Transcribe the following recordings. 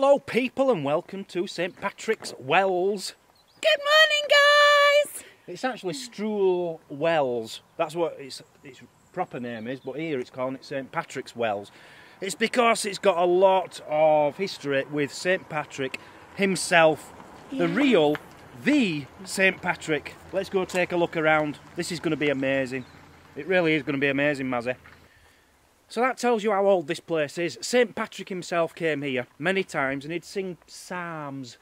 Hello people and welcome to St Patrick's Wells. Good morning, guys! It's actually Struell Wells. That's what its proper name is, but here it's calling it St Patrick's Wells. It's because it's got a lot of history with St Patrick himself, the St Patrick. Let's go take a look around. This is going to be amazing. It really is going to be amazing, Mazzy. So that tells you how old this place is. St Patrick himself came here many times and he'd sing psalms.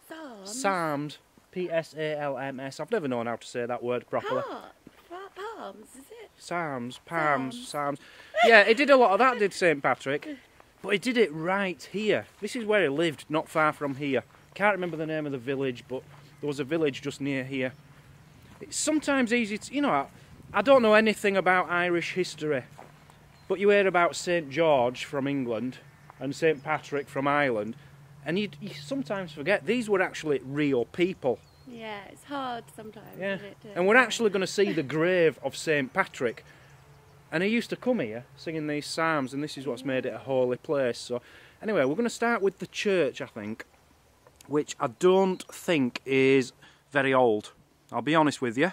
Psalms? Psalms. P-S-A-L-M-S. I've never known how to say that word properly. Palms, is it? Psalms, palms, psalms. Yeah, he did a lot of that, did St Patrick. But he did it right here. This is where he lived, not far from here. Can't remember the name of the village, but there was a village just near here. It's sometimes easy to, you know, I don't know anything about Irish history. But you hear about St George from England and St Patrick from Ireland, and you sometimes forget these were actually real people. Yeah, it's hard sometimes. Yeah, Isn't it, and we're actually going to see the grave of St Patrick, and he used to come here singing these psalms, and this is what's made it a holy place. So, anyway, we're going to start with the church, I think, which I don't think is very old. I'll be honest with you.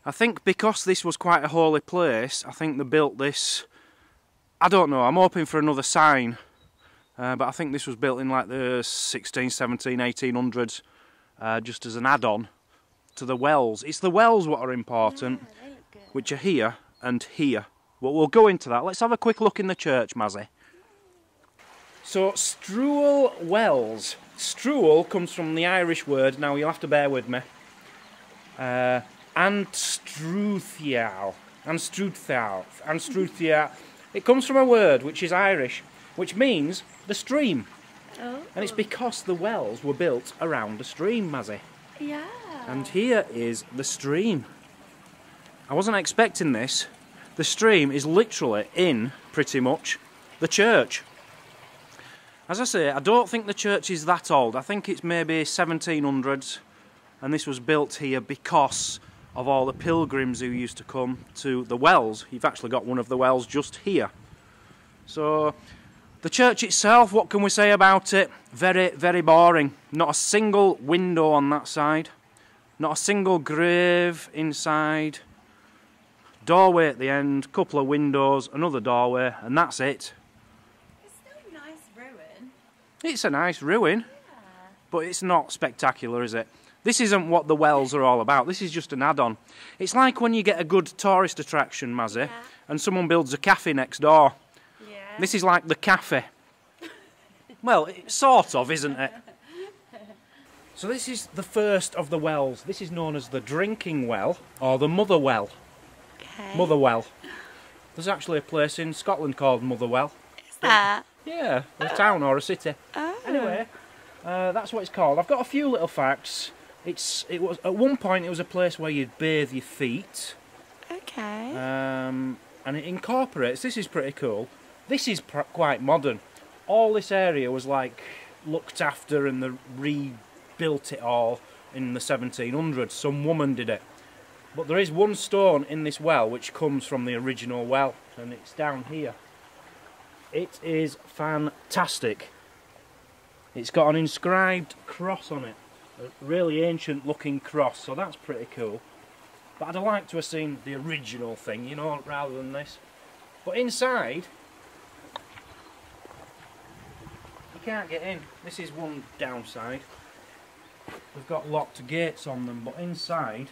I think because this was quite a holy place, I think they built this. I don't know, I'm hoping for another sign, but I think this was built in like the 16, 17, 1800s, just as an add-on to the wells. It's the wells what are important, they look good. which are here and here. Well, we'll go into that. Let's have a quick look in the church, Mazzy. So, Struell Wells. Struell comes from the Irish word, now you'll have to bear with me, Anstruthial. It comes from a word which is Irish, which means the stream. Oh. And it's because the wells were built around a stream, Mazzy. Yeah. And here is the stream. I wasn't expecting this. The stream is literally in, pretty much, the church. As I say, I don't think the church is that old. I think it's maybe 1700s. And this was built here because of all the pilgrims who used to come to the wells. You've actually got one of the wells just here. So, the church itself, what can we say about it? Very, very boring. Not a single window on that side. Not a single grave inside. Doorway at the end, couple of windows, another doorway, and that's it. It's still a nice ruin. It's a nice ruin, Yeah. but it's not spectacular, is it? This isn't what the wells are all about. This is just an add-on. It's like when you get a good tourist attraction, Mazzy, and someone builds a cafe next door. Yeah. This is like the cafe. Well, sort of, isn't it? So this is the first of the wells. This is known as the drinking well, or the Motherwell. Okay. Motherwell. There's actually a place in Scotland called Motherwell. Is that? Yeah, a town or a city. Oh. Anyway, that's what it's called. I've got a few little facts. It was at one point it was a place where you'd bathe your feet. Okay. And it incorporates. This is pretty cool. This is quite modern. All this area was like looked after, and they rebuilt it all in the 1700s. Some woman did it. But there is one stone in this well which comes from the original well, and it's down here. It is fantastic. It's got an inscribed cross on it. A really ancient looking cross, so that's pretty cool. But I'd have liked to have seen the original thing, you know, rather than this. But inside, you can't get in. This is one downside. We've got locked gates on them, but inside,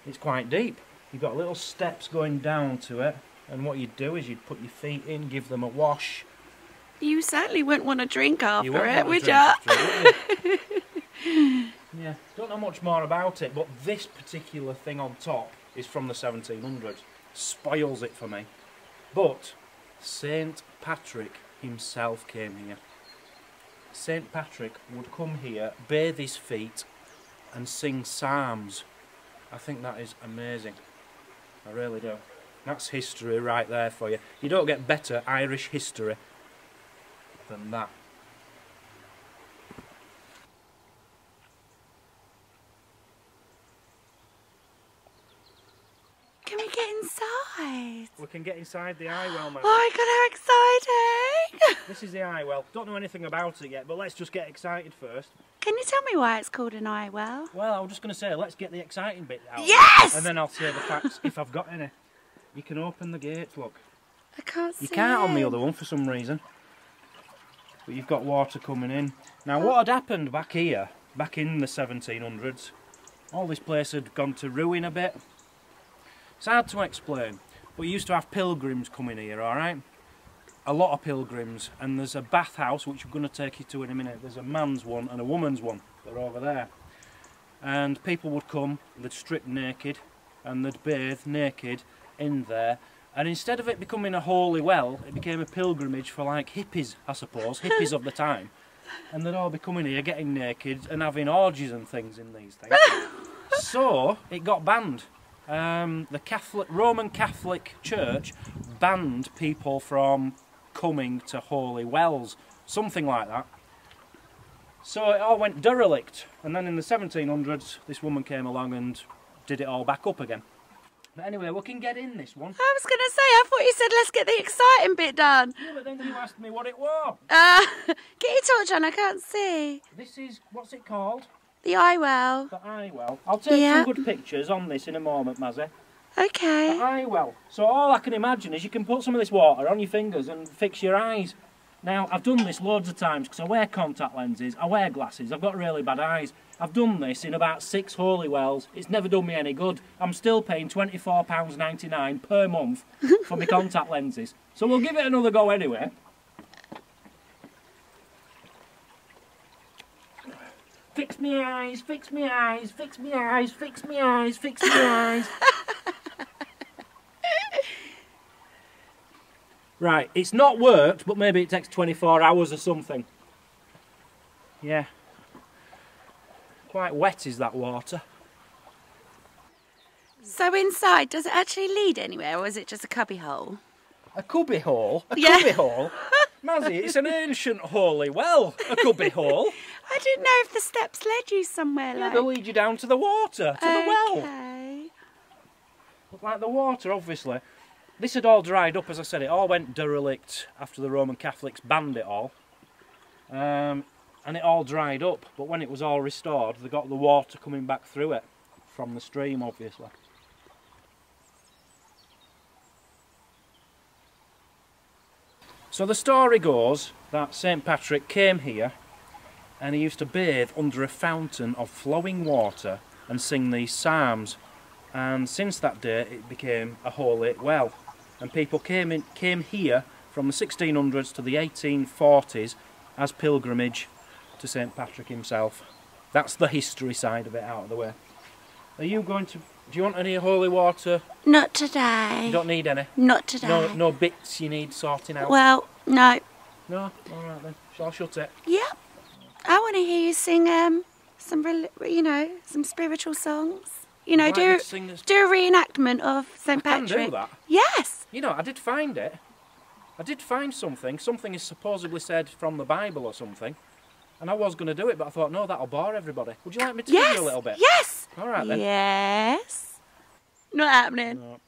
it's quite deep. You've got little steps going down to it, and what you'd do is you'd put your feet in, give them a wash. You certainly wouldn't want to drink after it, would you? Yeah, don't know much more about it, but this particular thing on top is from the 1700s. Spoils it for me. But St Patrick himself came here. St Patrick would come here, bathe his feet and sing psalms. I think that is amazing. I really do. That's history right there for you. You don't get better Irish history than that. Can we get get inside? We can get inside the eye well, man. Oh my god, how exciting! This is the eye well. Don't know anything about it yet, but let's just get excited first. Can you tell me why it's called an eye well? Well, I was just going to say, let's get the exciting bit out. Yes! And then I'll say the facts if I've got any. You can open the gates, look. I can't see. You can't on the it. other one for some reason. But you've got water coming in. Now, what had happened back here, back in the 1700s, all this place had gone to ruin a bit. It's hard to explain, but you used to have pilgrims coming here, alright? A lot of pilgrims, and there's a bathhouse which I'm going to take you to in a minute. There's a man's one and a woman's one. They're over there. And people would come, they'd strip naked, and they'd bathe naked in there. And instead of it becoming a holy well, it became a pilgrimage for like hippies, I suppose, hippies of the time. And they'd all be coming here, getting naked and having orgies and things in these things. So, it got banned. The Roman Catholic Church banned people from coming to holy wells, something like that. So it all went derelict, and then in the 1700s this woman came along and did it all back up again. But anyway, we can get in this one. I was going to say, I thought you said let's get the exciting bit done. Yeah, but then you asked me what it was. Get your torch on, I can't see. This is, what's it called? The eye well. The eye well. I'll take some good pictures on this in a moment, Mazzy. Okay. The eye well. So all I can imagine is you can put some of this water on your fingers and fix your eyes. Now, I've done this loads of times because I wear contact lenses, I wear glasses, I've got really bad eyes. I've done this in about 6 holy wells. It's never done me any good. I'm still paying £24.99 per month for my contact lenses. So we'll give it another go anyway. Fix me eyes, fix me eyes, fix me eyes, fix me eyes, fix me eyes. Right, it's not worked, but maybe it takes 24 hours or something. Yeah. Quite wet is that water. So inside, does it actually lead anywhere, or is it just a cubby hole? A cubby hole? A cubby hole? Mazzy, it's an ancient holy well, a cubby hole. I didn't know if the steps led you somewhere like... They'll lead you down to the water, to the well. Okay. Look like the water, obviously. This had all dried up, as I said, it all went derelict after the Roman Catholics banned it all. And it all dried up, but when it was all restored, they got the water coming back through it, from the stream, obviously. So the story goes that St. Patrick came here and he used to bathe under a fountain of flowing water and sing these psalms. And since that day it became a holy well. And people came here from the 1600s to the 1840s as pilgrimage to St. Patrick himself. That's the history side of it out of the way. Are you going to... Do you want any holy water? Not today. You don't need any? Not today. No bits you need sorting out? Well, no. No? Alright then. Shall I shut it? Yep. I want to hear you sing some spiritual songs. You know, do a reenactment of St. Patrick. I can do that? Yes. You know, I did find it. I did find something. Something is supposedly said from the Bible or something. And I was going to do it, but I thought, no, that'll bore everybody. Would you like me to give you a little bit? Yes. All right, then. Yes. Not happening. No.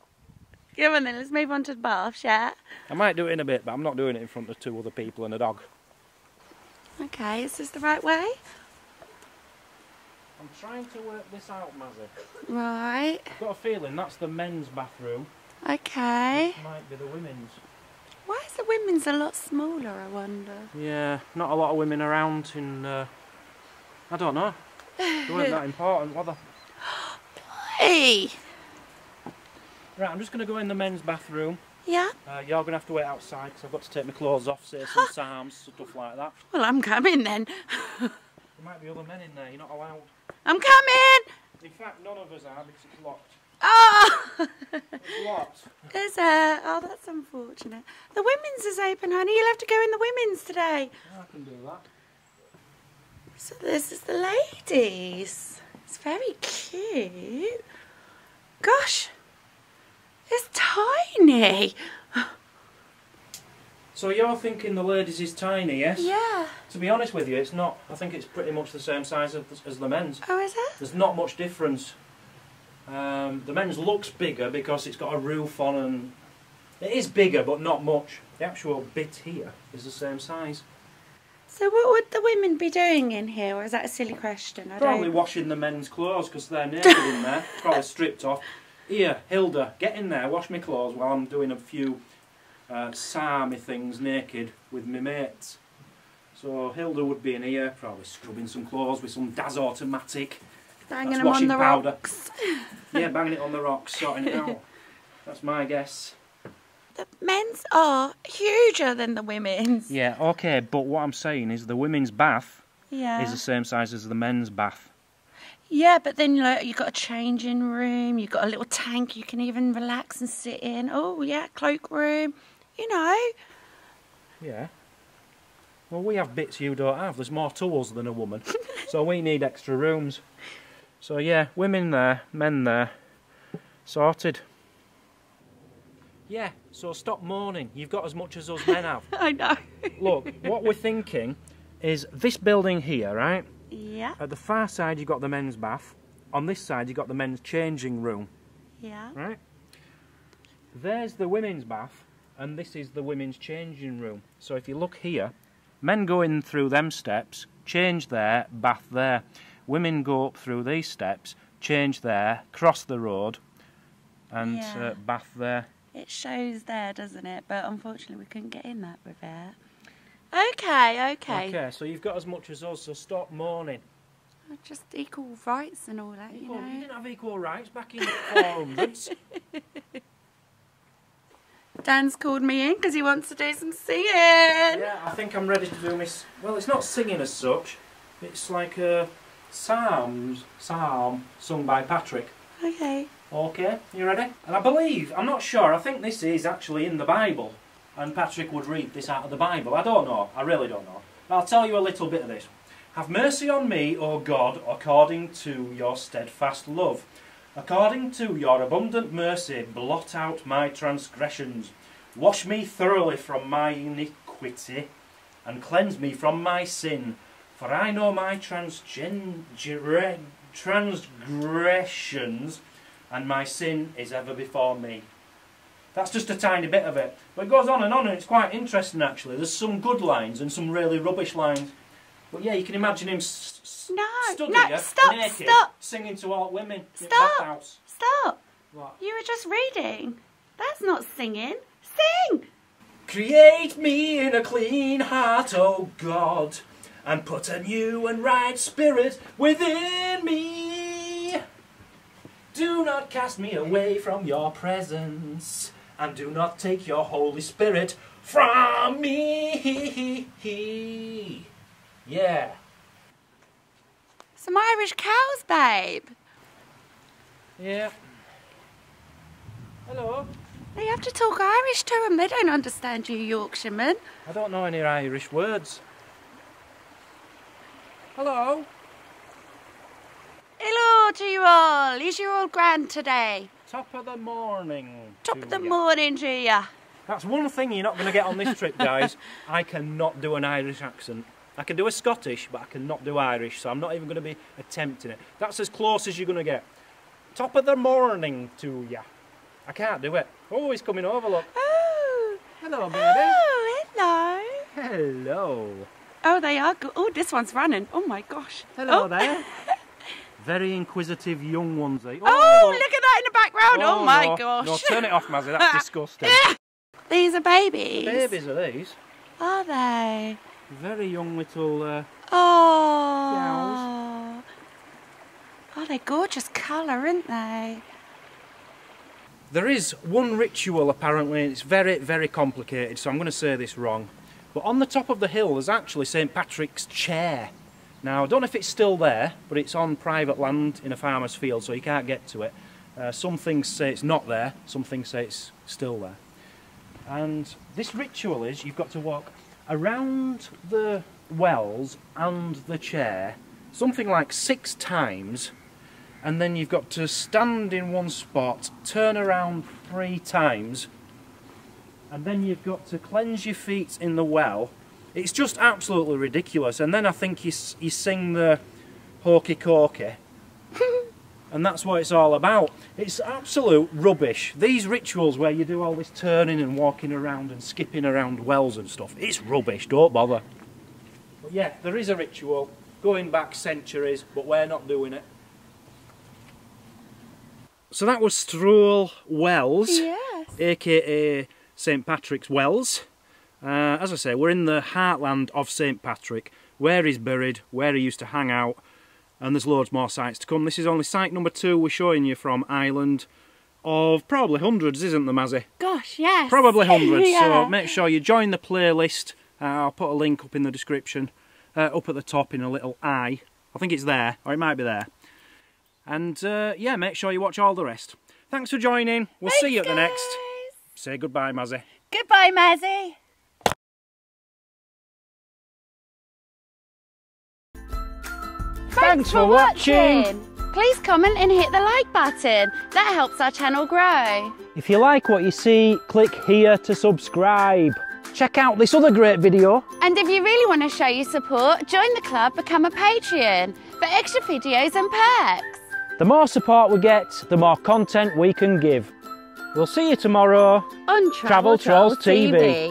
Come on, then. Let's move on to the bath, yeah? I might do it in a bit, but I'm not doing it in front of 2 other people and a dog. Okay, is this the right way? I'm trying to work this out, Mazzy. Right. I've got a feeling that's the men's bathroom. Okay. This might be the women's. Why is the women's a lot smaller, I wonder? Yeah, not a lot of women around in... I don't know. They weren't that important, were they? Hey! Right, I'm just going to go in the men's bathroom. Yeah? You're going to have to wait outside because I've got to take my clothes off, say some psalms, stuff like that. Well, I'm coming then. There might be other men in there, you're not allowed. I'm coming! In fact, none of us are because it's locked. Oh! It's locked. Is it? Oh, that's unfortunate. The women's is open, honey. You'll have to go in the women's today. I can do that. So this is the ladies. It's very cute. Gosh, it's tiny. So you're thinking the ladies is tiny, yes? Yeah. To be honest with you, it's not. I think it's pretty much the same size as the men's. Oh, is it? There's not much difference. The men's looks bigger because it's got a roof on, and it is bigger but not much. The actual bit here is the same size. So what would the women be doing in here, or is that a silly question? Probably washing the men's clothes because they're naked in there, probably stripped off. Here, Hilda, get in there, wash my clothes while I'm doing a few psalmy things naked with my mates. So Hilda would be in here, probably scrubbing some clothes with some Daz Automatic. Banging them on the rocks. Yeah, banging it on the rocks, sorting it out. That's my guess. The men's are huger than the women's. Yeah, okay, but what I'm saying is the women's bath is the same size as the men's bath. Yeah, but then you've got a changing room, you've got a little tank you can even relax and sit in. Oh, yeah, cloak room, you know. Yeah. Well, we have bits you don't have. There's more tools than a woman, so we need extra rooms. So yeah, women there, men there, sorted. Yeah, so stop moaning. You've got as much as us men have. I know. Look, what we're thinking is this building here, right? Yeah. At the far side you've got the men's bath. On this side you've got the men's changing room. Yeah. Right? There's the women's bath, and this is the women's changing room. So if you look here, men go in through them steps, change there, bath there. Women go up through these steps, change there, cross the road, and bath there. It shows there, doesn't it? But unfortunately we couldn't get in that with it. Okay. Okay, so you've got as much as us, so stop moaning. Just equal rights and all that, you know. You didn't have equal rights back in the 400s. Dan's called me in because he wants to do some singing. Yeah, I think I'm ready to do this. Well, it's not singing as such. It's like a psalm sung by Patrick. Okay. Okay, you ready? And I believe, I'm not sure, I think this is actually in the Bible. And Patrick would read this out of the Bible. I don't know, I really don't know. But I'll tell you a little bit of this. Have mercy on me, O God, according to your steadfast love. According to your abundant mercy, blot out my transgressions. Wash me thoroughly from my iniquity, and cleanse me from my sin. For I know my transgressions, and my sin is ever before me. That's just a tiny bit of it. But it goes on, and it's quite interesting actually. There's some good lines and some really rubbish lines. But yeah, you can imagine him stood here, naked, singing to all women in the bathhouse. Stop! What? You were just reading. That's not singing. Sing! Create me in a clean heart, O God, and put a new and right spirit within me. Do not cast me away from your presence, and do not take your Holy Spirit from me. Yeah. Some Irish cows, babe. Yeah. Hello. You have to talk Irish to them. They don't understand you Yorkshiremen. I don't know any Irish words. Hello. Hello to you all. Is you all grand today? Top of the morning. Top of the morning to you. That's one thing you're not going to get on this trip, guys. I cannot do an Irish accent. I can do a Scottish, but I cannot do Irish, so I'm not even going to be attempting it. That's as close as you're going to get. Top of the morning to ya. I can't do it. Oh, he's coming over, look. Oh. Hello, baby. Oh, hello. Hello. Oh, they are good. Oh, this one's running. Oh, my gosh. Hello there. Very inquisitive young ones, eh? Oh, look at that in the background. Oh, my no. gosh. No, turn it off, Mazzy. That's disgusting. These are babies. Babies are these. Are they? Very young little Oh. Oh, they're gorgeous colour, aren't they? There is one ritual apparently, it's very, very complicated, so I'm going to say this wrong. But on the top of the hill there's actually St Patrick's chair. Now I don't know if it's still there, but it's on private land in a farmer's field, so you can't get to it. Some things say it's not there, some things say it's still there. And this ritual is you've got to walk around the wells and the chair something like 6 times, and then you've got to stand in one spot, turn around 3 times, and then you've got to cleanse your feet in the well. It's just absolutely ridiculous. And then I think you sing the hokey cokey. And that's what it's all about. It's absolute rubbish. These rituals where you do all this turning and walking around and skipping around wells and stuff, it's rubbish, don't bother. But yeah, there is a ritual going back centuries, but we're not doing it. So that was Struell Wells, Yes. aka St Patrick's Wells. As I say, we're in the heartland of St Patrick, where he's buried, where he used to hang out, and there's loads more sites to come. This is only site number 2 we're showing you from Ireland, of probably hundreds, isn't there, Mazzy? Gosh, yes. Probably hundreds, Yeah. so make sure you join the playlist. I'll put a link up in the description, up at the top in a little eye. I think it's there, or it might be there. And yeah, make sure you watch all the rest. Thanks for joining. We'll see you at the next. Say goodbye, Mazzy. Goodbye, Mazzy. Thanks for watching. Please comment and hit the like button. That helps our channel grow. If you like what you see, click here to subscribe. Check out this other great video. And if you really want to show your support, join the club, become a Patreon for extra videos and perks. The more support we get, the more content we can give. We'll see you tomorrow On Travel Trolls TV.